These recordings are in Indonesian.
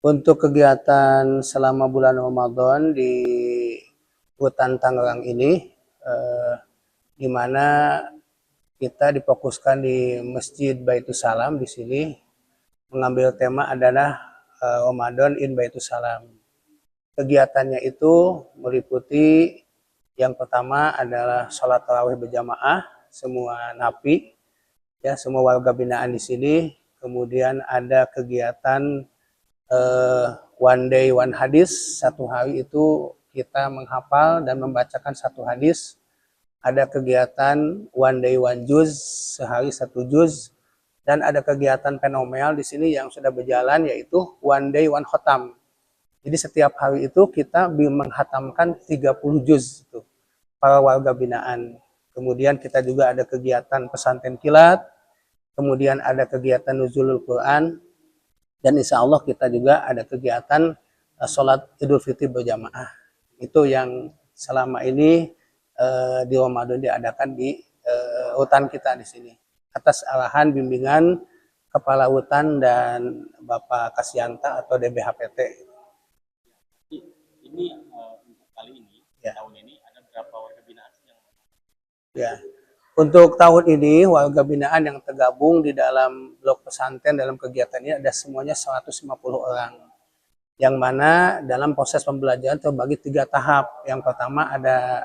Untuk kegiatan selama bulan Ramadan di Hutan Tangerang ini, di mana kita difokuskan di Masjid Baitus Salam di sini, mengambil tema adalah Ramadan in Baitus Salam. Kegiatannya itu meliputi yang pertama adalah sholat tarawih berjamaah, semua napi, ya semua warga binaan di sini. Kemudian ada kegiatan one day one hadis, satu hari itu kita menghafal dan membacakan satu hadis. Ada kegiatan one day one juz, sehari satu juz, dan ada kegiatan fenomenal di sini yang sudah berjalan, yaitu one day one khotam. Jadi setiap hari itu kita menghatamkan 30 juz itu, para warga binaan. Kemudian kita juga ada kegiatan pesantren kilat, kemudian ada kegiatan nuzulul Quran, dan insya Allah kita juga ada kegiatan sholat Idul Fitri berjamaah. Itu yang selama ini di Ramadan diadakan di hutan kita di sini. Atas arahan bimbingan Kepala Hutan dan Bapak Kasyanto atau DBHPT. Ini untuk kali ini, ya. Tahun ini ada berapa warga binaan yang? Ya. Untuk tahun ini warga binaan yang tergabung di dalam blok pesantren dalam kegiatan ini ada semuanya 150 orang. Yang mana dalam proses pembelajaran terbagi 3 tahap. Yang pertama ada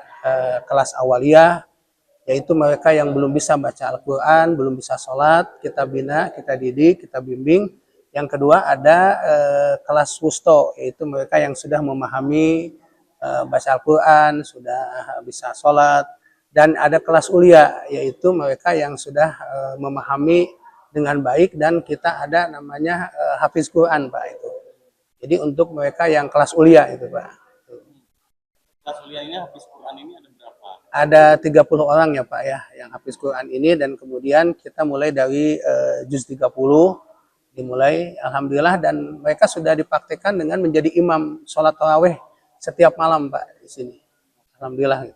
kelas awaliyah, yaitu mereka yang belum bisa baca Al-Quran, belum bisa sholat, kita bina, kita didik, kita bimbing. Yang kedua ada kelas wusto, yaitu mereka yang sudah memahami baca Al-Quran, sudah bisa sholat. Dan ada kelas ulia, yaitu mereka yang sudah memahami dengan baik, dan kita ada namanya hafiz Quran, Pak, itu. Jadi untuk mereka yang kelas ulia itu, Pak. Kelas ulia ini hafiz Quran ini ada berapa? Ada 30 orang ya, Pak, ya, yang hafiz Quran ini, dan kemudian kita mulai dari juz 30 dimulai, alhamdulillah, dan mereka sudah dipraktekkan dengan menjadi imam sholat tarawih setiap malam, Pak, di sini. Alhamdulillah gitu.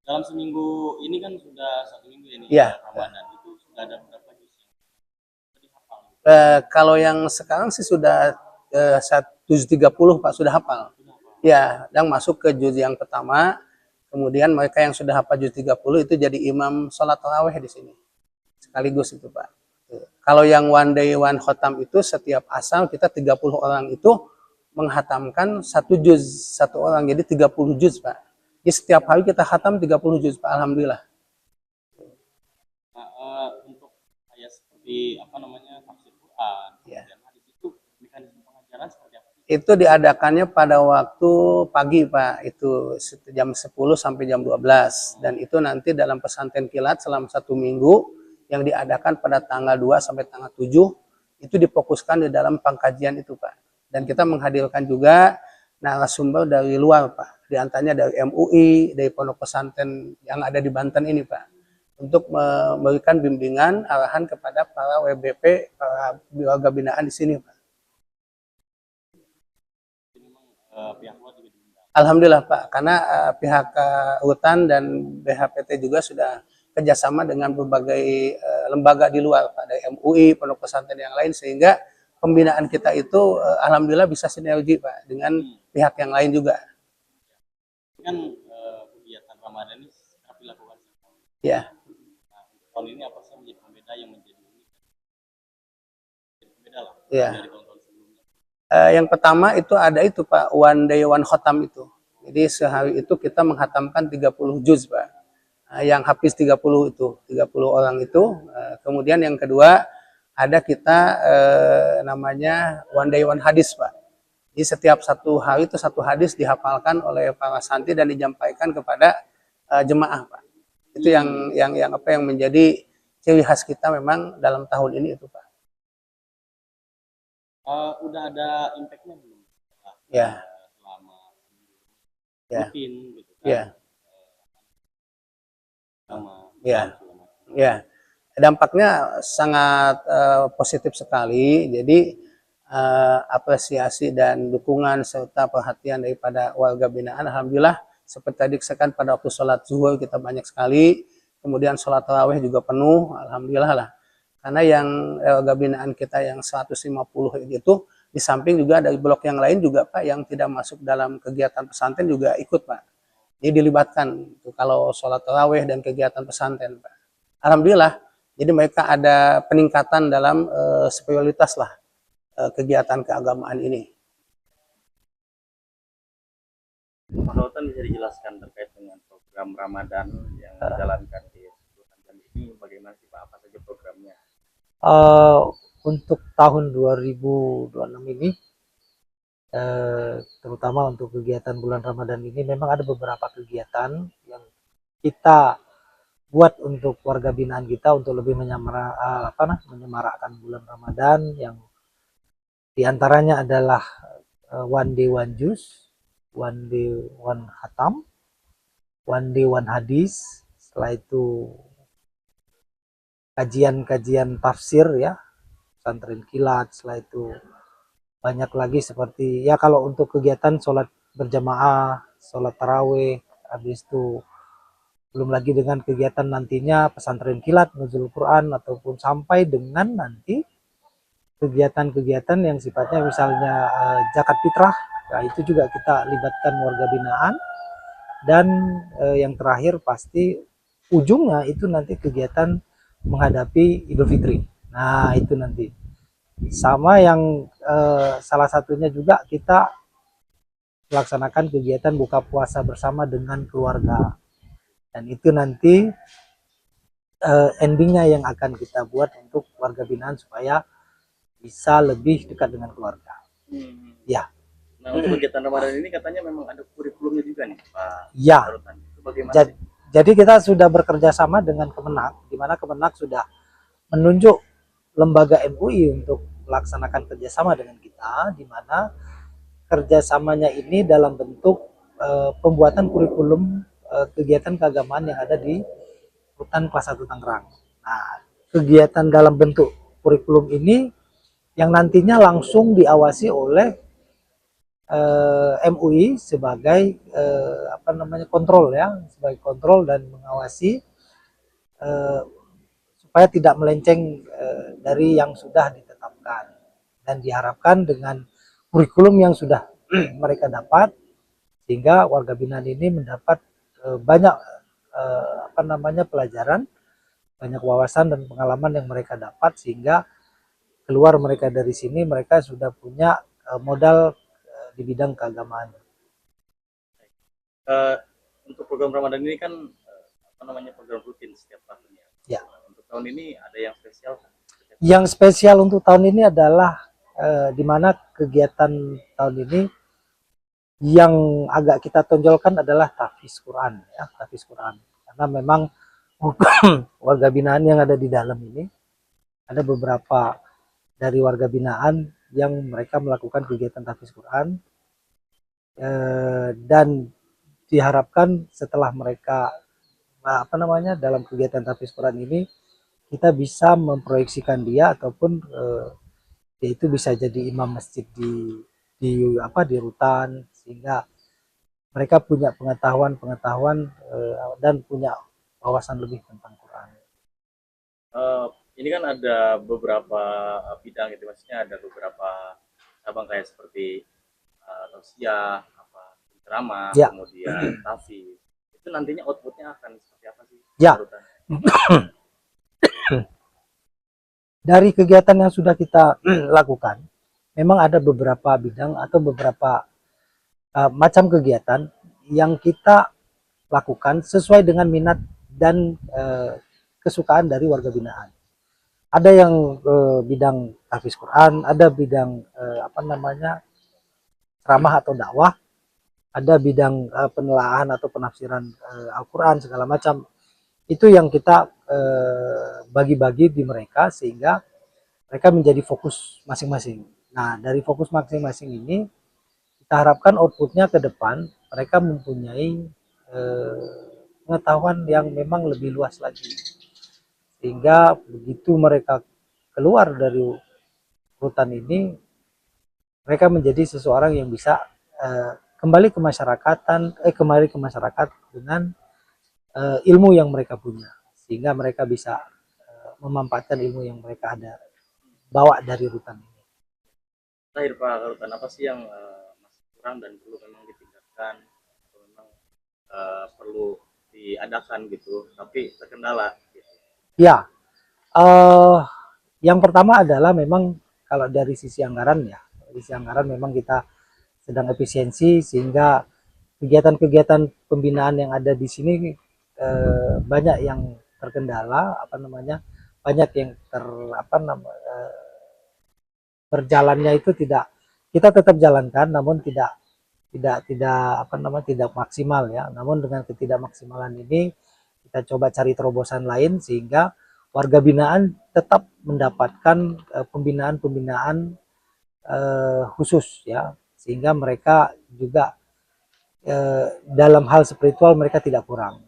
Dalam seminggu ini kan sudah 1 minggu ini ya, Ramadan, itu sudah ada berapa juz yang dihafal? Kalau yang sekarang sih sudah 130, Pak, sudah hafal. Ya, yang masuk ke juz yang pertama, kemudian mereka yang sudah hafal juz 30 itu jadi imam sholat tarawih di sini. Sekaligus itu, Pak. Kalau yang one day one khotam itu setiap asal kita 30 orang itu menghatamkan 1 juz, 1 orang, jadi 30 juz, Pak. Jadi setiap hari kita khatam 30 juz, Pak, alhamdulillah. Nah, untuk kayak seperti apa namanya tafsir Quran, ya. Dan hadis itu mekanisme pengajaran seperti apa? Itu diadakannya pada waktu pagi, Pak, itu jam 10 sampai jam 12, dan itu nanti dalam pesantren kilat selama 1 minggu yang diadakan pada tanggal 2 sampai tanggal 7 itu difokuskan di dalam pengkajian itu, Pak. Dan kita menghadirkan juga narasumber dari luar, Pak. Di antaranya dari MUI, dari pondok pesantren yang ada di Banten ini, Pak. Untuk memberikan bimbingan, arahan kepada para WBP, para warga binaan di sini, Pak. Alhamdulillah, Pak. Karena pihak hutan dan BHPT juga sudah kerjasama dengan berbagai lembaga di luar, Pak. Dari MUI, pondok pesantren yang lain, sehingga pembinaan kita itu alhamdulillah bisa sinergi, Pak, dengan pihak yang lain juga. Kan kegiatan Ramadan ini kerap dilakukan. Ya. Nah, tahun ini apa sih menjadi pembeda yang menjadi unik? Beda lah dari tahun-tahun sebelumnya. Yang pertama itu ada itu, Pak, one day one khotam itu. Jadi sehari itu kita menghatamkan 30 juz, Pak. Yang habis 30 itu, 30 orang itu. Kemudian yang kedua ada kita namanya one day one hadis, Pak. Jadi setiap 1 hari itu 1 hadis dihafalkan oleh para santri dan dijampaikan kepada jemaah, Pak. Itu yang apa yang menjadi ciri khas kita memang dalam tahun ini itu, Pak. Udah ada impact-nya belum? Ya. Selama rutin gitu kan. Ya. Dampaknya sangat positif sekali. Jadi apresiasi dan dukungan serta perhatian daripada warga binaan, alhamdulillah, seperti tadi sekan pada waktu sholat zuhur kita banyak sekali, kemudian sholat tarawih juga penuh, alhamdulillah lah. Karena yang warga binaan kita yang 150 itu Di samping juga ada blok yang lain juga Pak yang tidak masuk dalam kegiatan pesantren juga ikut Pak. Jadi dilibatkan kalau sholat tarawih dan kegiatan pesantren Pak. Alhamdulillah, jadi mereka ada peningkatan dalam spiritualitas lah kegiatan keagamaan ini. Pak Sultan bisa dijelaskan terkait dengan program Ramadan yang dijalankan di pesantren ini, bagaimana sih Pak, apa saja programnya? Untuk tahun 2026 ini, terutama untuk kegiatan bulan Ramadan ini, memang ada beberapa kegiatan yang kita buat untuk warga binaan kita untuk lebih menyemarakkan bulan Ramadan, yang diantaranya adalah one day one juice, one day one hatam, one day one hadis. Setelah itu kajian-kajian tafsir ya, pesantren kilat. Setelah itu banyak lagi seperti ya, kalau untuk kegiatan sholat berjamaah, sholat taraweh, habis itu belum lagi dengan kegiatan nantinya pesantren kilat, nuzul Quran, ataupun sampai dengan nanti kegiatan-kegiatan yang sifatnya misalnya zakat fitrah. Nah, itu juga kita libatkan warga binaan. Dan yang terakhir pasti ujungnya itu nanti kegiatan menghadapi Idul Fitri. Nah, itu nanti sama yang salah satunya juga kita melaksanakan kegiatan buka puasa bersama dengan keluarga, dan itu nanti endingnya yang akan kita buat untuk warga binaan supaya bisa lebih dekat dengan keluarga. Ya. Nah, untuk kegiatan Ramadan ini katanya memang ada kurikulumnya juga nih Pak. Ya. Itu bagaimana sih? Jadi kita sudah bekerja sama dengan Kemenak, di mana Kemenak sudah menunjuk lembaga MUI untuk melaksanakan kerjasama dengan kita, di mana kerjasamanya ini dalam bentuk pembuatan kurikulum kegiatan keagamaan yang ada di Rutan Kelas 1 Tangerang. Nah, kegiatan dalam bentuk kurikulum ini yang nantinya langsung diawasi oleh MUI sebagai kontrol ya, sebagai kontrol dan mengawasi supaya tidak melenceng dari yang sudah ditetapkan, dan diharapkan dengan kurikulum yang sudah mereka dapat, sehingga warga binaan ini mendapat banyak pelajaran, banyak wawasan dan pengalaman yang mereka dapat, sehingga keluar mereka dari sini mereka sudah punya modal di bidang keagamaan. Untuk program Ramadan ini kan program rutin setiap tahunnya. Ya. Untuk tahun ini ada yang spesial? Yang spesial untuk tahun ini adalah di mana kegiatan tahun ini yang agak kita tonjolkan adalah tahfiz Quran ya, tahfiz Quran. Karena memang warga binaan yang ada di dalam ini ada beberapa dari warga binaan yang mereka melakukan kegiatan tahfiz Quran, dan diharapkan setelah mereka dalam kegiatan tahfiz Quran ini kita bisa memproyeksikan dia, ataupun dia itu bisa jadi imam masjid di rutan, sehingga mereka punya pengetahuan dan punya wawasan lebih tentang Quran. Ini kan ada beberapa bidang gitu, maksudnya ada beberapa cabang kayak seperti tausiah, ceramah, ya. Kemudian tahfiz. Itu nantinya outputnya akan seperti apa sih? Ya. Dari kegiatan yang sudah kita lakukan, memang ada beberapa bidang atau beberapa macam kegiatan yang kita lakukan sesuai dengan minat dan kesukaan dari warga binaan. Ada yang bidang tahfiz Quran, ada bidang ceramah atau dakwah, ada bidang penelaahan atau penafsiran Al-Quran segala macam. Itu yang kita bagi-bagi di mereka, sehingga mereka menjadi fokus masing-masing. Nah, dari fokus masing-masing ini kita harapkan outputnya ke depan mereka mempunyai pengetahuan yang memang lebih luas lagi, sehingga begitu mereka keluar dari rutan ini, mereka menjadi seseorang yang bisa kembali ke masyarakat dengan ilmu yang mereka punya, sehingga mereka bisa memanfaatkan ilmu yang mereka ada bawa dari rutan ini. Terakhir Pak Karutan, apa sih yang masih kurang dan perlu memang ditingkatkan atau memang perlu diadakan gitu tapi terkendala gitu. Ya, eh yang pertama adalah memang kalau dari sisi anggaran ya, dari sisi anggaran memang kita sedang efisiensi sehingga kegiatan-kegiatan pembinaan yang ada di sini banyak yang terkendala, apa namanya, banyak yang apa namanya, berjalannya itu tidak, kita tetap jalankan namun tidak apa namanya, tidak maksimal ya. Namun dengan ketidakmaksimalan ini kita coba cari terobosan lain sehingga warga binaan tetap mendapatkan pembinaan-pembinaan khusus ya, sehingga mereka juga dalam hal spiritual mereka tidak kurang.